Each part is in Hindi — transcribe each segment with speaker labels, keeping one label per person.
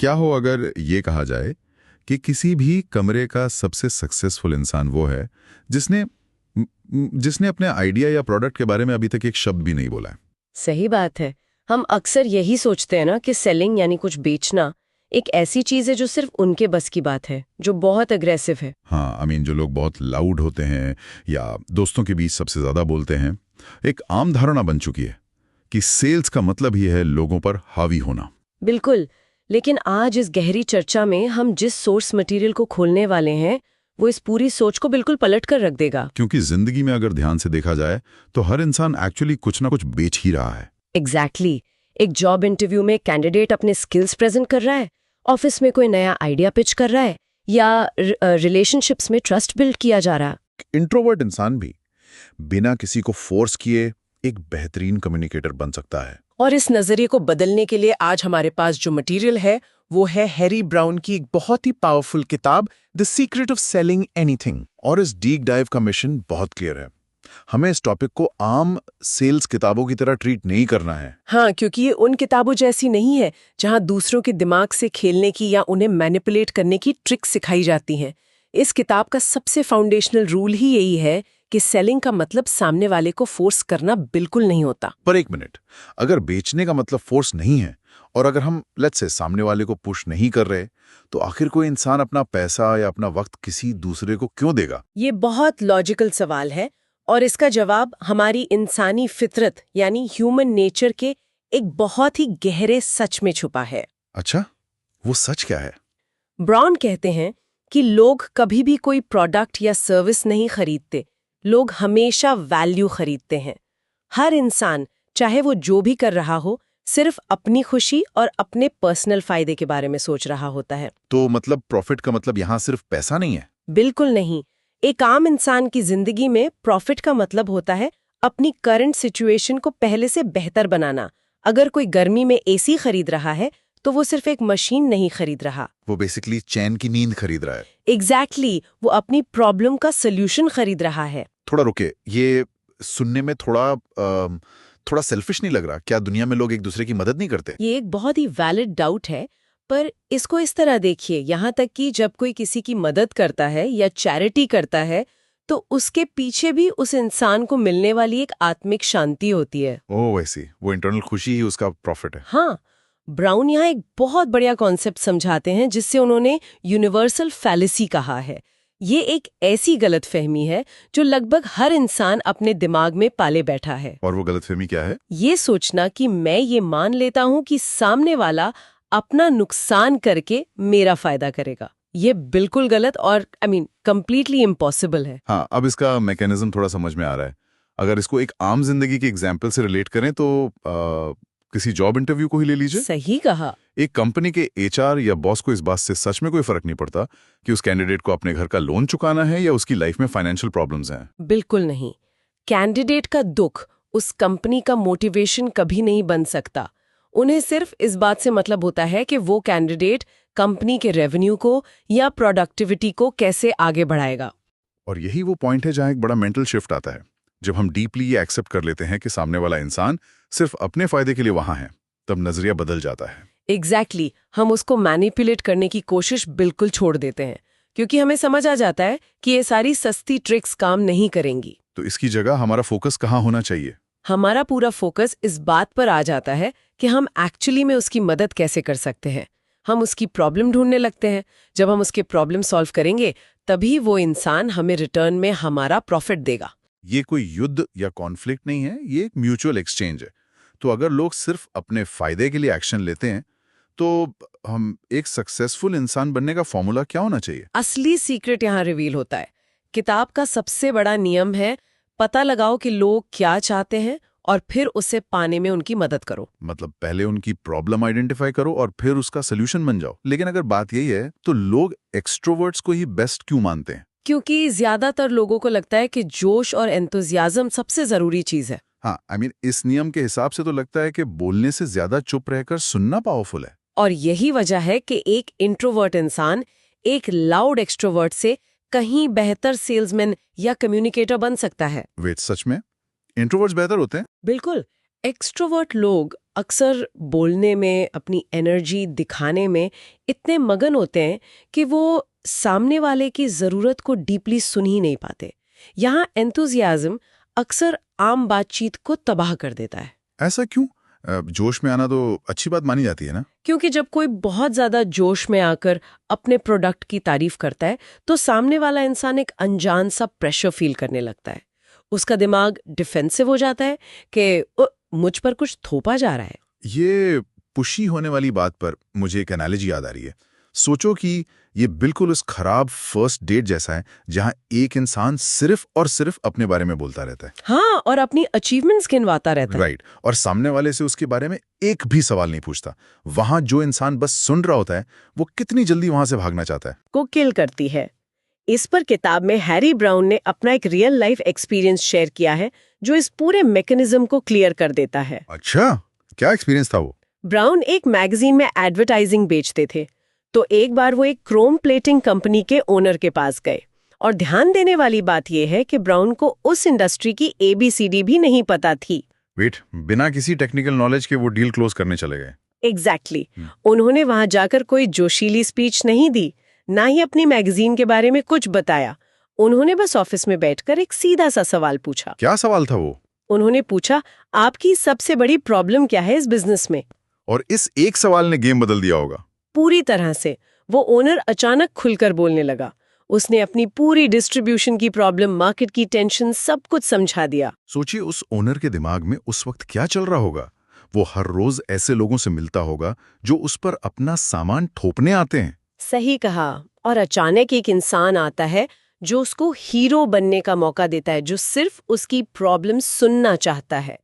Speaker 1: क्या हो अगर ये कहा जाए कि किसी भी कमरे का सबसे सक्सेसफुल इंसान वो है जिसने जिसने अपने आइडिया या प्रोडक्ट के बारे में अभी तक एक शब्द भी नहीं बोला है।
Speaker 2: सही बात है। हम अक्सर यही सोचते हैं ना कि सेलिंग यानी कुछ बेचना एक ऐसी चीज है जो सिर्फ उनके बस की बात है, जो बहुत अग्रेसिव है।
Speaker 1: हाँ, आई मीन जो लोग बहुत लाउड होते हैं या दोस्तों के बीच सबसे ज्यादा बोलते हैं। एक आम धारणा बन चुकी है कि सेल्स का मतलब ही है लोगों पर हावी होना।
Speaker 2: बिल्कुल। लेकिन आज इस गहरी चर्चा में हम जिस सोर्स मटेरियल को खोलने वाले हैं वो इस पूरी सोच को बिल्कुल पलट कर रख देगा।
Speaker 1: क्योंकि जिंदगी में अगर ध्यान से देखा जाए तो हर इंसान एक्चुअली कुछ ना कुछ बेच ही रहा है।
Speaker 2: एग्जैक्टली। एक जॉब इंटरव्यू में कैंडिडेट अपने स्किल्स प्रेजेंट कर रहा है, ऑफिस में कोई नया आइडिया पिच कर रहा है, या रिलेशनशिप्स में ट्रस्ट बिल्ड किया जा रहा है।
Speaker 3: इंट्रोवर्ट इंसान भी बिना किसी को फोर्स किए एक बेहतरीन कम्युनिकेटर बन सकता है।
Speaker 4: और इस नजरिए को बदलने के लिए आज हमारे पास जो मटेरियल है वो है हैरी ब्राउन की एक बहुत ही पावरफुल किताब the secret of selling anything.
Speaker 3: और इस डीप डाइव का मिशन बहुत क्लियर है। हमें इस टॉपिक को आम सेल्स किताबों की तरह ट्रीट नहीं करना है।
Speaker 4: हाँ, क्योंकि ये उन किताबों जैसी नहीं है जहां दूसरों के दिमाग से खेलने की या उन्हें मैनिपुलेट करने की ट्रिक सिखाई जाती हैं। इस किताब का सबसे फाउंडेशनल रूल ही यही है कि सेलिंग का मतलब सामने वाले को फोर्स करना बिल्कुल नहीं होता।
Speaker 3: पर एक मिनट, अगर बेचने का मतलब फोर्स नहीं है और अगर हम लेट्स से सामने वाले को पुश नहीं कर रहे, तो आखिर कोई इंसान अपना पैसा या अपना वक्त किसी दूसरे को क्यों देगा?
Speaker 4: ये बहुत लॉजिकल सवाल है और इसका जवाब हमारी इंसानी फितरत यानी ह्यूमन नेचर के एक बहुत ही गहरे सच में छुपा है।
Speaker 3: अच्छा, वो सच क्या है?
Speaker 4: ब्राउन कहते हैं कि लोग कभी भी कोई प्रोडक्ट या सर्विस नहीं खरीदते, लोग हमेशा वैल्यू खरीदते हैं। हर इंसान, चाहे वो जो भी कर रहा हो, सिर्फ अपनी खुशी और अपने पर्सनल फायदे के बारे में सोच रहा होता है।
Speaker 3: तो मतलब प्रॉफिट का मतलब यहाँ सिर्फ पैसा नहीं है?
Speaker 4: बिल्कुल नहीं। एक आम इंसान की जिंदगी में प्रॉफिट का मतलब होता है अपनी करंट सिचुएशन को पहले से बेहतर बनाना। अगर कोई गर्मी में एसी खरीद रहा है तो वो सिर्फ एक मशीन नहीं खरीद रहा,
Speaker 3: वो बेसिकली चैन की नींद खरीद रहा है।
Speaker 4: एग्जैक्टली, वो अपनी प्रॉब्लम का सोल्यूशन खरीद रहा है।
Speaker 3: थोड़ा रुके, ये सुनने में थोड़ा सेल्फिश नहीं लग रहा? क्या दुनिया में लोग एक दूसरे की मदद नहीं करते?
Speaker 4: ये एक बहुत ही वैलिड डाउट है, पर इसको इस तरह देखिए, यहाँ तक कि जब कोई किसी की मदद करता है या चैरिटी करता है तो उसके पीछे भी उस इंसान को मिलने वाली एक आत्मिक शांति होती है।
Speaker 3: ओह वैसी, वो इंटरनल खुशी ही उसका प्रॉफिट है।
Speaker 4: हाँ, ब्राउन यहाँ एक बहुत बढ़िया कॉन्सेप्ट समझाते हैं जिससे उन्होंने यूनिवर्सल फैलेसी कहा है। ये एक ऐसी गलतफहमी है जो लगभग हर इंसान अपने दिमाग में पाले बैठा है।
Speaker 3: और वो गलतफहमी क्या है?
Speaker 4: ये सोचना कि मैं ये मान लेता हूँ कि सामने वाला अपना नुकसान करके मेरा फायदा करेगा। ये बिल्कुल गलत और कंप्लीटली इम्पॉसिबल है।
Speaker 3: हाँ, अब इसका मैकेनिज्म थोड़ा समझ में आ रहा है। अगर इसको एक आम जिंदगी के एग्जाम्पल से रिलेट करें तो किसी जॉब इंटरव्यू को ही ले लीजिए।
Speaker 4: सही कहा।
Speaker 3: एक कंपनी के एचआर या बॉस को इस बात से सच में कोई फर्क नहीं पड़ता कि उस कैंडिडेट को अपने घर का लोन चुकाना है या उसकी लाइफ में फाइनेंशियल प्रॉब्लम्स हैं।
Speaker 4: बिल्कुल नहीं। कैंडिडेट का दुख उस कंपनी का मोटिवेशन कभी नहीं बन सकता। उन्हें सिर्फ इस बात से मतलब होता है कि वो कैंडिडेट कंपनी के रेवेन्यू को या प्रोडक्टिविटी को कैसे आगे बढ़ाएगा।
Speaker 3: और यही वो पॉइंट है जहां एक बड़ा मेंटल शिफ्ट आता है। जब हम डीपली ये एक्सेप्ट कर लेते हैं कि सामने वाला इंसान सिर्फ अपने फायदे के लिए वहां है, तब नजरिया बदल जाता है।
Speaker 4: एग्जैक्टली, हम उसको मैनिपुलेट करने की कोशिश बिल्कुल छोड़ देते हैं, क्योंकि हमें समझ आ जाता है कि ये सारी सस्ती ट्रिक्स काम नहीं करेंगी।
Speaker 3: तो इसकी जगह हमारा फोकस कहाँ होना चाहिए?
Speaker 4: हमारा पूरा फोकस इस बात पर आ जाता है कि हम एक्चुअली में उसकी मदद कैसे कर सकते हैं। हम उसकी प्रॉब्लम ढूंढने लगते हैं। जब हम उसके प्रॉब्लम सॉल्व करेंगे तभी वो इंसान हमें रिटर्न में हमारा प्रॉफिट देगा।
Speaker 3: ये कोई युद्ध या कॉन्फ्लिक्ट नहीं है, ये एक म्यूचुअल एक्सचेंज है। तो अगर लोग सिर्फ अपने फायदे के लिए एक्शन लेते हैं तो हम एक सक्सेसफुल इंसान बनने का फॉर्मूला क्या होना चाहिए?
Speaker 4: असली सीक्रेट यहाँ रिवील होता है। किताब का सबसे बड़ा नियम है, पता लगाओ कि लोग क्या चाहते हैं और फिर उसे पाने में उनकी मदद करो।
Speaker 3: मतलब पहले उनकी प्रॉब्लम आइडेंटिफाई करो और फिर उसका सोल्यूशन बन जाओ। लेकिन अगर बात यही है तो लोग एक्सट्रोवर्ट्स को ही बेस्ट क्यों मानते हैं?
Speaker 4: क्योंकि ज्यादातर लोगों को लगता है कि जोश और एंथुजियाज्म सबसे जरूरी चीज है।
Speaker 3: हाँ, इस नियम के हिसाब से तो लगता है कि बोलने से ज्यादा चुप रहकर सुनना पावरफुल है।
Speaker 4: और यही वजह है कि एक इंट्रोवर्ट इंसान एक लाउड एक्सट्रोवर्ट से कहीं बेहतर सेल्समैन या कम्युनिकेटर बन सकता है।
Speaker 3: वेट, सच में इंट्रोवर्ट्स बेहतर होते हैं?
Speaker 4: बिल्कुल। एक्सट्रोवर्ट लोग अक्सर बोलने में, अपनी एनर्जी दिखाने में इतने मगन होते हैं कि वो सामने वाले की ज़रूरत को डीपली सुन ही नहीं पाते। यहाँ एंथुजियाज्म अक्सर आम बातचीत को तबाह कर देता है।
Speaker 3: ऐसा क्यों? जोश में आना तो अच्छी बात मानी जाती है ना?
Speaker 4: क्योंकि जब कोई बहुत ज़्यादा जोश में आकर अपने प्रोडक्ट की तारीफ करता है तो सामने वाला इंसान एक अनजान सा प्रेशर फील करने लगता है। उसका दिमाग डिफेंसिव हो जाता है कि मुझ पर कुछ थोपा जा रहा है।
Speaker 3: ये पुशी होने वाली बात पर मुझे एक एनालॉजी याद आ रही है। सोचो कि ये बिल्कुल उस खराब फर्स्ट डेट जैसा है जहां एक इंसान सिर्फ और सिर्फ अपने बारे में बोलता रहता है।
Speaker 4: हाँ, और अपनी अचीवमेंट्स गिनवाता रहता है।
Speaker 3: राइट। और सामने वाले से उसके बारे में एक भी सवाल नहीं पूछता। वहां जो इंसान बस सुन रहा होता है वो कितनी जल्दी वहां से भागना चाहता है।
Speaker 4: को किल करती है। इस पर किताब में हैरी ब्राउन ने अपना एक रियल लाइफ एक्सपीरियंस शेयर किया है जो इस पूरे मैकेनिज्म को क्लियर कर देता है।
Speaker 3: अच्छा, क्या एक्सपीरियंस था वो?
Speaker 4: ब्राउन एक मैगजीन में एडवर्टाइजिंग बेचते थे, तो एक बार वो एक क्रोम प्लेटिंग कंपनी के ओनर के पास गए। और ध्यान देने वाली बात यह है कि ब्राउन को उस इंडस्ट्री की ABCD भी नहीं पता थी।
Speaker 3: वेट, बिना किसी टेक्निकल नॉलेज के वो डील क्लोज करने चले गए?
Speaker 4: एग्जैक्टली। उन्होंने वहां जाकर कोई जोशीली स्पीच नहीं दी, ना ही अपनी मैगजीन के बारे में कुछ बताया। उन्होंने बस ऑफिस में बैठकर एक सीधा सा सवाल पूछा।
Speaker 3: क्या सवाल था वो?
Speaker 4: उन्होंने पूछा, आपकी सबसे बड़ी प्रॉब्लम क्या है इस बिजनेस में?
Speaker 3: और इस एक सवाल ने गेम बदल दिया होगा।
Speaker 4: पूरी तरह से। वो ओनर अचानक खुलकर बोलने लगा। उसने अपनी पूरी डिस्ट्रीब्यूशन की प्रॉब्लम, मार्केट की टेंशन, सब कुछ समझा दिया।
Speaker 3: सोचिए उस ओनर के दिमाग में उस वक्त क्या चल रहा होगा। वो हर रोज ऐसे लोगों से मिलता होगा जो उस पर अपना सामान थोपने आते हैं।
Speaker 4: सही कहा। और अचानक एक इंसान आता है जो उसको हीरो बनने का मौका देता है, जो सिर्फ उसकी प्रॉब्लम सुनना चाहता है।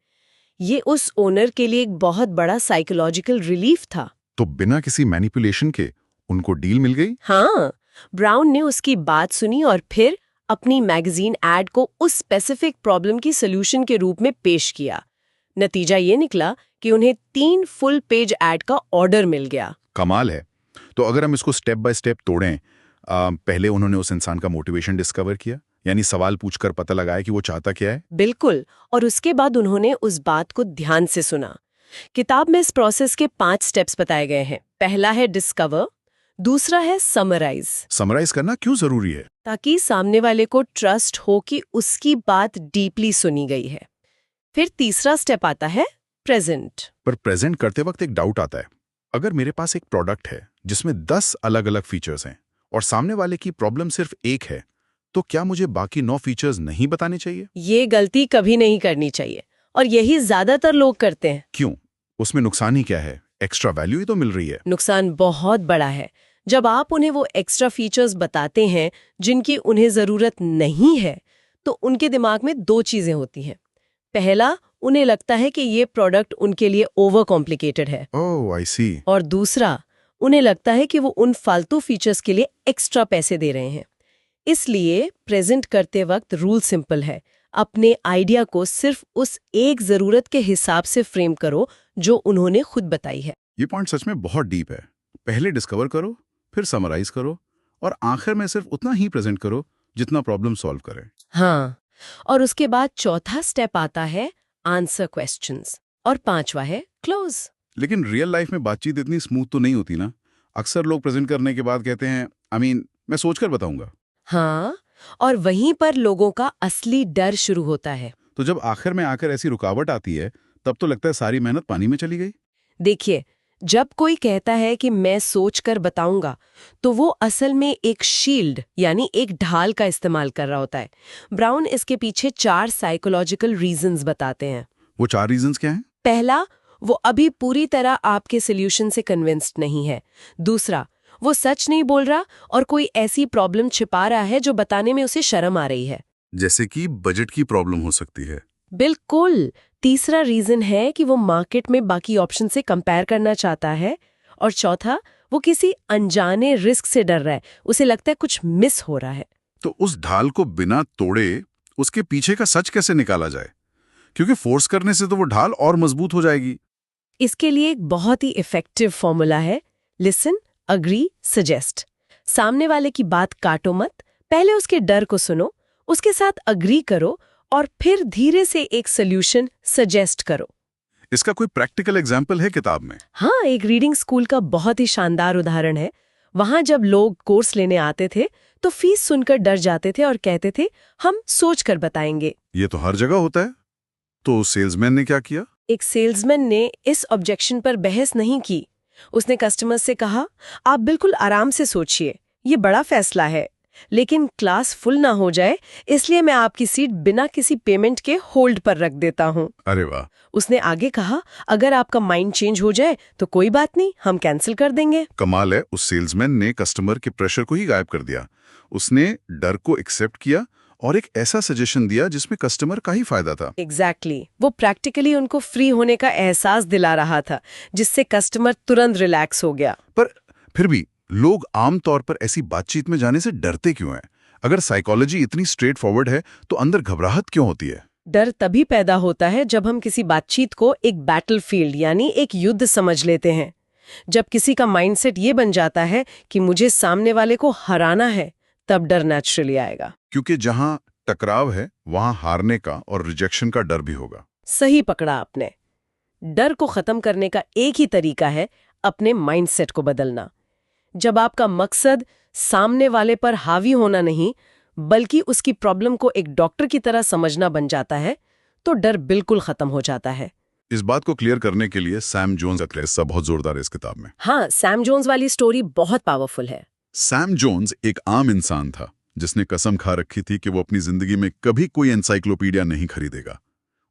Speaker 4: ये उस ओनर के लिए एक बहुत बड़ा साइकोलॉजिकल रिलीफ था।
Speaker 3: तो बिना किसी मैनिपुलेशन के उनको डील मिल गई।
Speaker 4: हाँ, ब्राउन ने उसकी बात सुनी और फिर अपनी मैगजीन एड को उस स्पेसिफिक प्रॉब्लम की सोल्यूशन के रूप में पेश किया। नतीजा ये निकला कि उन्हें 3 फुल पेज एड का ऑर्डर मिल गया।
Speaker 3: कमाल है। तो अगर हम इसको स्टेप बाय स्टेप तोड़ें, पहले उन्होंने उस इंसान का मोटिवेशन डिस्कवर किया, यानी सवाल पूछकर पता लगाया कि वो चाहता क्या है।
Speaker 4: बिल्कुल। और उसके बाद उन्होंने उस बात को ध्यान से सुना। किताब में इस प्रोसेस के 5 स्टेप्स बताए गए हैं। पहला है डिस्कवर, दूसरा है समराइज।
Speaker 3: समराइज करना क्यों जरूरी है?
Speaker 4: ताकि सामने वाले को ट्रस्ट हो कि उसकी बात डीपली सुनी गई है। फिर तीसरा स्टेप आता है प्रेजेंट।
Speaker 3: पर प्रेजेंट करते वक्त एक डाउट आता है। अगर मेरे पास एक प्रोडक्ट है जिसमें 10 अलग अलग फीचर्स हैं और सामने वाले की प्रॉब्लम सिर्फ एक है, तो क्या मुझे बाकी 9 फीचर्स नहीं बताने चाहिए?
Speaker 4: ये गलती कभी नहीं करनी चाहिए, और यही ज्यादातर लोग करते हैं।
Speaker 3: क्यों? उसमें नुकसान ही क्या है? एक्स्ट्रा वैल्यू ही तो मिल रही है।
Speaker 4: नुकसान बहुत बड़ा है। जब आप उन्हें वो एक्स्ट्रा फीचर्स बताते हैं जिनकी उन्हें जरूरत नहीं है, तो उनके दिमाग में 2 चीजें होती हैं। पहला, उन्हें लगता है कि ये प्रोडक्ट उनके लिए ओवर कॉम्प्लिकेटेड है।
Speaker 3: ओह, आई सी।
Speaker 4: और दूसरा, उन्हें लगता है कि वो उन फालतू फीचर्स के लिए एक्स्ट्रा पैसे दे रहे हैं। इसलिए प्रेजेंट करते वक्त रूल सिंपल है। अपने आइडिया को सिर्फ उस एक जरूरत के हिसाब से फ्रेम करो जो उन्होंने खुद बताई है।
Speaker 3: ये पॉइंट सच में बहुत डीप है। पहले डिस्कवर करो, फिर समराइज करो, और आखिर में सिर्फ उतना ही प्रेजेंट करो जितना प्रॉब्लम सॉल्व करे।
Speaker 4: हाँ, और उसके बाद चौथा स्टेप आता है आंसर क्वेश्चंस, और 5वां है क्लोज।
Speaker 3: लेकिन रियल लाइफ में बातचीत इतनी स्मूथ तो नहीं होती ना। अक्सर लोग प्रेजेंट करने के बाद कहते हैं, मैं सोचकर बताऊंगा।
Speaker 4: हाँ, और वहीं पर लोगों का असली डर शुरू होता है।
Speaker 3: तो जब आखिर में आकर ऐसी रुकावट आती है, तब तो लगता है सारी मेहनत पानी में चली गई।
Speaker 4: देखिए, जब कोई कहता है कि मैं सोचकर बताऊंगा, तो वो असल में एक शील्ड यानी एक ढाल का इस्तेमाल कर रहा होता है। ब्राउन इसके पीछे 4 साइकोलॉजिकल रीजंस बताते हैं।
Speaker 3: वो 4 रीजंस क्या हैं?
Speaker 4: पहला, वो अभी पूरी तरह आपके सोल्यूशन से कन्विंस्ड नहीं है। दूसरा, वो सच नहीं बोल रहा और कोई ऐसी प्रॉब्लम छिपा रहा है जो बताने में उसे शर्म आ रही है।
Speaker 3: जैसे कि बजट की प्रॉब्लम हो सकती है।
Speaker 4: बिल्कुल। तीसरा रीजन है कि वो मार्केट में बाकी ऑप्शन से कंपेयर करना चाहता है। और चौथा, वो किसी अनजाने रिस्क से डर रहा है, उसे लगता है कुछ मिस हो रहा है।
Speaker 3: तो उस ढाल को बिना तोड़े उसके पीछे का सच कैसे निकाला जाए? क्योंकि फोर्स करने से तो वो ढाल और मजबूत हो जाएगी।
Speaker 4: इसके लिए एक बहुत ही इफेक्टिव फॉर्मूला है, लिसन, अग्री, सजेस्ट। सामने वाले की बात काटो मत, पहले उसके डर को सुनो, उसके साथ अग्री करो और फिर धीरे से एक सोल्यूशन सजेस्ट करो।
Speaker 3: इसका कोई प्रैक्टिकल एग्जाम्पल है किताब में?
Speaker 4: हाँ, एक रीडिंग स्कूल का बहुत ही शानदार उदाहरण है। वहां जब लोग कोर्स लेने आते थे तो फीस सुनकर डर जाते थे और कहते थे हम सोच कर बताएंगे।
Speaker 3: ये तो हर जगह होता है। तो सेल्समैन ने क्या किया?
Speaker 4: एक सेल्समैन ने इस ऑब्जेक्शन पर बहस नहीं की। उसने कस्टमर से कहा, आप बिल्कुल आराम से सोचिए, ये बड़ा फैसला है, लेकिन क्लास फुल ना हो जाए इसलिए मैं आपकी सीट बिना किसी पेमेंट के होल्ड पर रख देता हूँ।
Speaker 3: अरे वाह!
Speaker 4: उसने आगे कहा, अगर आपका माइंड चेंज हो जाए तो कोई बात नहीं, हम कैंसिल कर देंगे।
Speaker 3: कमाल है, उस सेल्समैन ने कस्टमर के प्रेशर को ही गायब कर दिया। उसने डर को एक्सेप्ट किया और एक ऐसा सजेशन दिया जिसमें कस्टमर का ही फायदा था।
Speaker 4: एग्जैक्टली वो प्रैक्टिकली उनको फ्री होने का एहसास दिला रहा था, जिससे कस्टमर तुरंत रिलैक्स हो गया।
Speaker 3: पर फिर भी लोग आमतौर पर ऐसी बातचीत में जाने से डरते क्यों हैं? अगर साइकोलॉजी इतनी स्ट्रेट फॉरवर्ड है तो अंदर घबराहट क्यों होती है?
Speaker 4: डर तभी पैदा होता है जब हम किसी बातचीत को एक बैटलफील्ड यानी एक युद्ध समझ लेते हैं। जब किसी का माइंडसेट ये बन जाता है कि मुझे सामने वाले को हराना है, तब डर नेचुरली आएगा।
Speaker 3: क्योंकि जहां टकराव है वहां हारने का और रिजेक्शन का डर भी होगा।
Speaker 4: सही पकड़ा आपने। डर को खत्म करने का एक ही तरीका है अपने माइंडसेट को बदलना। जब आपका मकसद सामने वाले पर हावी होना नहीं बल्कि उसकी प्रॉब्लम को एक डॉक्टर की तरह समझना बन जाता है, तो डर बिल्कुल खत्म हो जाता है।
Speaker 3: इस बात को क्लियर करने के लिए सैम जोन्स का किस्सा बहुत जोरदार है इस किताब में।
Speaker 4: हाँ, सैम जोन्स वाली स्टोरी बहुत पावरफुल है।
Speaker 3: सैम जोन्स एक आम इंसान था जिसने कसम खा रखी थी कि वो अपनी जिंदगी में कभी कोई एनसाइक्लोपीडिया नहीं खरीदेगा।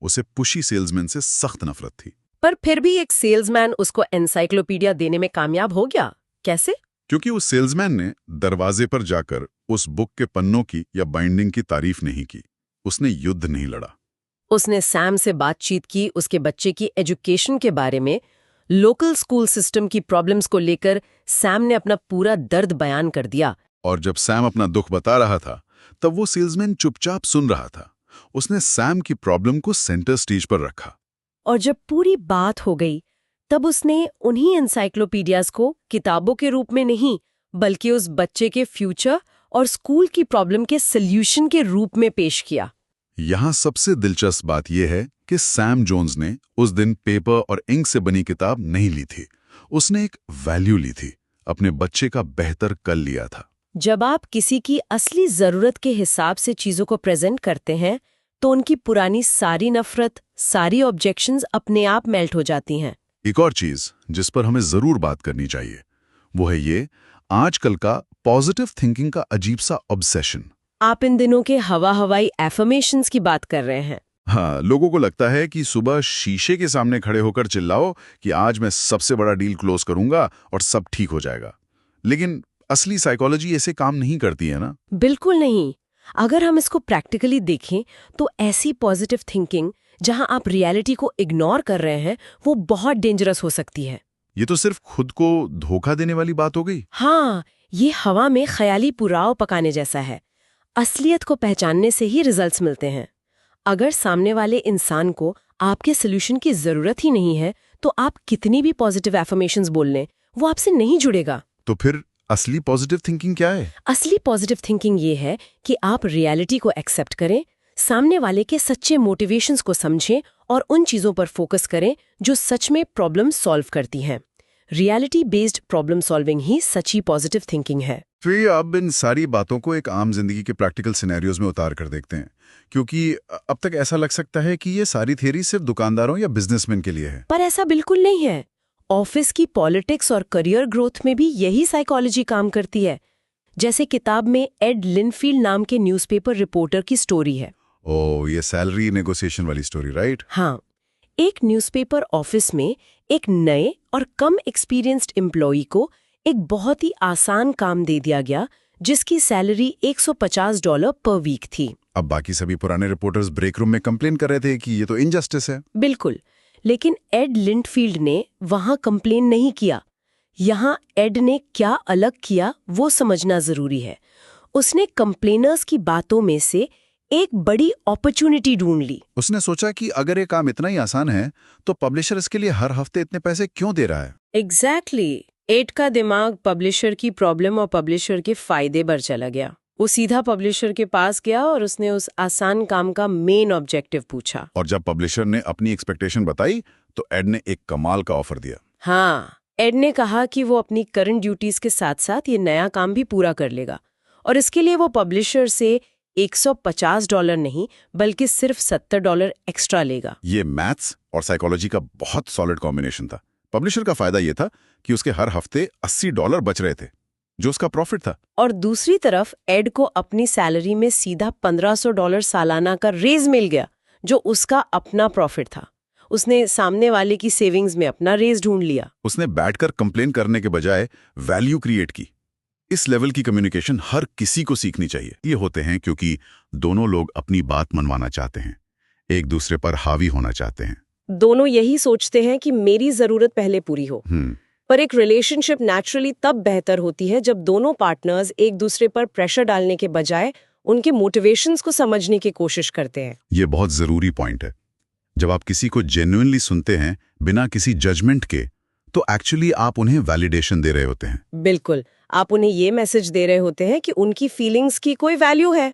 Speaker 3: उसे पुशी सेल्समैन से सख्त नफरत थी।
Speaker 4: पर फिर भी एक सेल्समैन उसको एनसाइक्लोपीडिया देने में कामयाब हो गया। कैसे?
Speaker 3: क्योंकि उस सेल्समैन ने दरवाजे पर जाकर उस बुक के पन्नों की या बाइंडिंग की तारीफ नहीं की। उसने युद्ध नहीं लड़ा।
Speaker 4: उसने सैम से बातचीत की, उसके बच्चे की एजुकेशन के बारे में, लोकल स्कूल सिस्टम की प्रॉब्लम्स को लेकर सैम ने अपना पूरा दर्द बयान कर दिया।
Speaker 3: और जब सैम अपना दुख बता रहा था तब वो सेल्समैन चुपचाप सुन रहा था। उसने सैम की प्रॉब्लम को सेंटर स्टेज पर रखा।
Speaker 4: और जब पूरी बात हो गई तब उसने उन्हीं एनसाइक्लोपीडियाज को किताबों के रूप में नहीं बल्कि उस बच्चे के फ्यूचर और स्कूल की प्रॉब्लम के सल्यूशन के रूप में पेश किया।
Speaker 3: यहां सबसे दिलचस्प बात यह है कि सैम जोन्स ने उस दिन पेपर और इंक से बनी किताब नहीं ली थी। उसने एक वैल्यू ली थी, अपने बच्चे का बेहतर कल लिया था।
Speaker 4: जब आप किसी की असली जरूरत के हिसाब से चीजों को प्रेजेंट करते हैं तो उनकी पुरानी सारी नफरत, सारी ऑब्जेक्शंस अपने आप मेल्ट हो जाती हैं।
Speaker 3: एक और चीज जिस पर हमें जरूर बात करनी चाहिए वो है ये आजकल का पॉजिटिव थिंकिंग का अजीब सा ऑब्सेशन।
Speaker 4: आप इन दिनों के हवाई एफर्मेशंस की बात कर रहे हैं।
Speaker 3: हाँ, लोगों को लगता है कि सुबह शीशे के सामने खड़े होकर चिल्लाओ कि आज मैं सबसे बड़ा डील क्लोज करूंगा और सब ठीक हो जाएगा। लेकिन असली साइकोलॉजी ऐसे काम नहीं करती है ना?
Speaker 4: बिल्कुल नहीं। अगर हम इसको प्रैक्टिकली देखें तो ऐसी पॉजिटिव थिंकिंग जहां आप रियलिटी को इग्नोर कर रहे हैं वो बहुत डेंजरस हो सकती है।
Speaker 3: ये तो सिर्फ खुद को धोखा देने वाली बात हो गई।
Speaker 4: हाँ, ये हवा में ख्याली पुलाव पकाने जैसा है। असलियत को पहचानने से ही रिजल्ट्स मिलते हैं। अगर सामने वाले इंसान को आपके सोल्यूशन की जरूरत ही नहीं है तो आप कितनी भी पॉजिटिव एफर्मेशंस बोल लें, वो आपसे नहीं जुड़ेगा।
Speaker 3: तो फिर असली पॉजिटिव थिंकिंग क्या है?
Speaker 4: असली पॉजिटिव थिंकिंग ये है कि आप रियलिटी को एक्सेप्ट करें, सामने वाले के सच्चे मोटिवेशंस को समझें और उन चीजों पर फोकस करें जो सच में प्रॉब्लम सॉल्व करती हैं। रियलिटी बेस्ड प्रॉब्लम सॉल्विंग ही सच्ची पॉजिटिव थिंकिंग है।
Speaker 3: फिर अब इन सारी बातों को एक आम जिंदगी के प्रैक्टिकल सिनेरियोज में उतार कर देखते हैं, क्योंकि अब तक ऐसा लग सकता है कि ये सारी थियरी सिर्फ दुकानदारों या बिजनेसमैन के लिए है।
Speaker 4: पर ऐसा बिल्कुल नहीं है। ऑफिस की पॉलिटिक्स और करियर ग्रोथ में भी यही साइकोलॉजी काम करती है। जैसे किताब में एड लिनफील्ड नाम के न्यूज़पेपर रिपोर्टर की स्टोरी है।
Speaker 3: ओह, ये सैलरी नेगोशिएशन वाली स्टोरी, राइट?
Speaker 4: हाँ, एक न्यूज़पेपर ऑफिस में एक नए और कम एक्सपीरियंस्ड एम्प्लॉई को एक बहुत ही आसान काम दे दिया गया जिसकी सैलरी $150 पर वीक थी।
Speaker 3: अब बाकी सभी पुराने रिपोर्टर्स ब्रेक रूम में कंप्लेन कर रहे थे कि ये तो इनजस्टिस है।
Speaker 4: बिल्कुल, लेकिन एड लिंटफील्ड ने वहां कंप्लेन नहीं किया। यहाँ एड ने क्या अलग किया वो समझना जरूरी है। उसने कंप्लेनर्स की बातों में से एक बड़ी अपॉर्चुनिटी ढूंढ ली।
Speaker 3: उसने सोचा कि अगर ये काम इतना ही आसान है तो पब्लिशर इसके लिए हर हफ्ते इतने पैसे क्यों दे रहा है?
Speaker 4: एग्जैक्टली। एड का दिमाग पब्लिशर की प्रॉब्लम और पब्लिशर के फायदे पर चला गया। वो सीधा पब्लिशर के पास गया और उसने उस आसान काम का मेन ऑब्जेक्टिव पूछा।
Speaker 3: और जब पब्लिशर ने अपनी एक्सपेक्टेशन बताई तो एड ने एक कमाल का ऑफर दिया।
Speaker 4: हाँ, एड ने कहा कि वो अपनी करंट ड्यूटीज के साथ साथ ये नया काम भी पूरा कर लेगा और इसके लिए वो पब्लिशर से $150 नहीं बल्कि सिर्फ $70 एक्स्ट्रा लेगा।
Speaker 3: ये मैथ्स और साइकोलॉजी का बहुत सॉलिड कॉम्बिनेशन था। पब्लिशर का फायदा ये था कि उसके हर हफ्ते $80 बच रहे थे, जो उसका प्रॉफिट था।
Speaker 4: और दूसरी तरफ एड को अपनी सैलरी में सीधा $1500 सालाना का रेज मिल गया, जो उसका अपना प्रॉफिट था। उसने सामने वाले की सेविंग्स में अपना रेज ढूंढ लिया।
Speaker 3: उसने बैठकर कंप्लेन करने के बजाय वैल्यू क्रिएट की। इस लेवल की कम्युनिकेशन हर किसी को सीखनी चाहिए। ये होते हैं क्योंकि दोनों लोग अपनी बात मनवाना चाहते हैं, एक दूसरे पर हावी होना चाहते हैं।
Speaker 4: दोनों यही सोचते हैं कि मेरी जरूरत पहले पूरी हो। पर एक रिलेशनशिप नेचुरली तब बेहतर होती है जब दोनों पार्टनर्स एक दूसरे पर प्रेशर डालने के बजाय उनके मोटिवेशंस को समझने की कोशिश करते हैं।
Speaker 3: ये बहुत जरूरी पॉइंट है। जब आप किसी को जेन्युइनली सुनते हैं बिना किसी जजमेंट के, तो एक्चुअली आप उन्हें वैलिडेशन दे रहे होते हैं।
Speaker 4: बिल्कुल, आप उन्हें ये मैसेज दे रहे होते हैं कि उनकी फीलिंग्स की कोई वैल्यू है।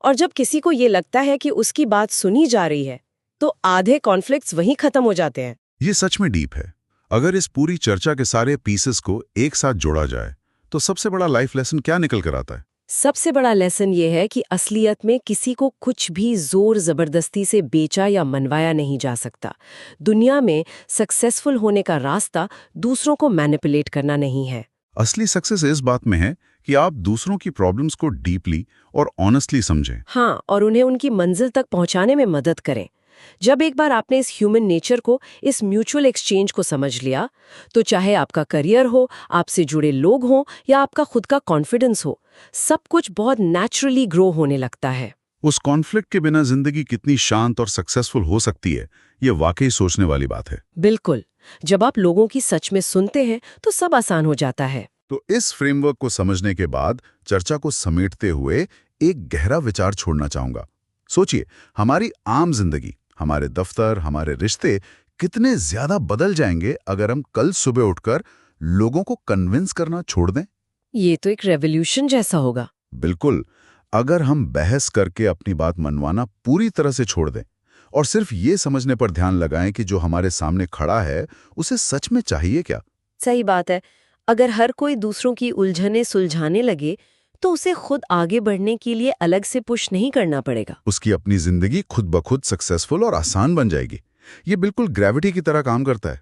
Speaker 4: और जब किसी को ये लगता है कि उसकी बात सुनी जा रही है, तो आधे कॉन्फ्लिक्ट्स वहीं खत्म हो जाते हैं।
Speaker 3: ये सच में डीप है। अगर इस पूरी चर्चा के सारे पीसेस को एक साथ जोड़ा जाए, तो सबसे बड़ा लाइफ लेसन क्या निकल कर आता है?
Speaker 4: सबसे बड़ा लेसन ये है कि असलियत में किसी को कुछ भी जोर जबरदस्ती से बेचा या मनवाया नहीं जा सकता। दुनिया में सक्सेसफुल होने का रास्ता दूसरों को मैनिपुलेट करना नहीं है।
Speaker 3: असली सक्सेस इस बात में है कि आप दूसरों की प्रॉब्लम्स को डीपली और ऑनेस्टली समझें।
Speaker 4: हाँ, और उन्हें उनकी मंजिल तक पहुंचाने में मदद करें। जब एक बार आपने इस ह्यूमन नेचर को, इस म्यूचुअल एक्सचेंज को समझ लिया, तो चाहे आपका करियर हो, आपसे जुड़े लोग हों या आपका खुद का कॉन्फिडेंस हो, सब कुछ बहुत नेचुरली ग्रो होने लगता है।
Speaker 3: उस कॉन्फ्लिक्ट के बिना जिंदगी कितनी शांत और सक्सेसफुल हो सकती है, ये वाकई सोचने वाली बात है।
Speaker 4: बिल्कुल, जब आप लोगों की सच में सुनते हैं तो सब आसान हो जाता है।
Speaker 3: तो इस फ्रेमवर्क को समझने के बाद चर्चा को समेटते हुए एक गहरा विचार छोड़ना चाहूंगा। सोचिए, हमारी आम जिंदगी, हमारे दफ्तर, हमारे रिश्ते कितने ज्यादा बदल जाएंगे अगर हम कल सुबह उठकर लोगों को कन्विंस करना छोड़ दें।
Speaker 4: ये तो एक रेवोल्यूशन जैसा होगा।
Speaker 3: बिल्कुल, अगर हम बहस करके अपनी बात मनवाना पूरी तरह से छोड़ दें और सिर्फ ये समझने पर ध्यान लगाएं कि जो हमारे सामने खड़ा है उसे सच में चाहिए क्या।
Speaker 4: सही बात है। अगर हर कोई दूसरों की उलझने सुलझाने लगे, तो उसे खुद आगे बढ़ने के लिए अलग से पुश नहीं करना पड़ेगा।
Speaker 3: उसकी अपनी जिंदगी खुद ब खुद सक्सेसफुल और आसान बन जाएगी। ये बिल्कुल ग्रेविटी की तरह काम करता है।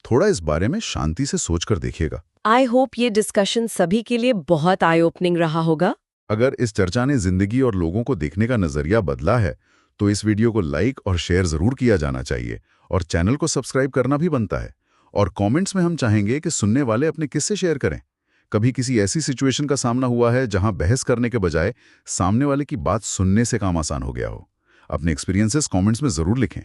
Speaker 3: थोड़ा इस बारे में शांति से सोचकर देखिएगा।
Speaker 4: आई होप ये डिस्कशन सभी के लिए बहुत आई ओपनिंग रहा होगा।
Speaker 3: अगर इस चर्चा ने जिंदगी और लोगों को देखने का नजरिया बदला है, तो इस वीडियो को लाइक और शेयर जरूर किया जाना चाहिए और चैनल को सब्सक्राइब करना भी बनता है। और कमेंट्स में हम चाहेंगे कि सुनने वाले अपने किस्से शेयर करें। कभी किसी ऐसी सिचुएशन का सामना हुआ है जहां बहस करने के बजाय सामने वाले की बात सुनने से काम आसान हो गया हो? अपने एक्सपीरियंसेस कमेंट्स में जरूर लिखें।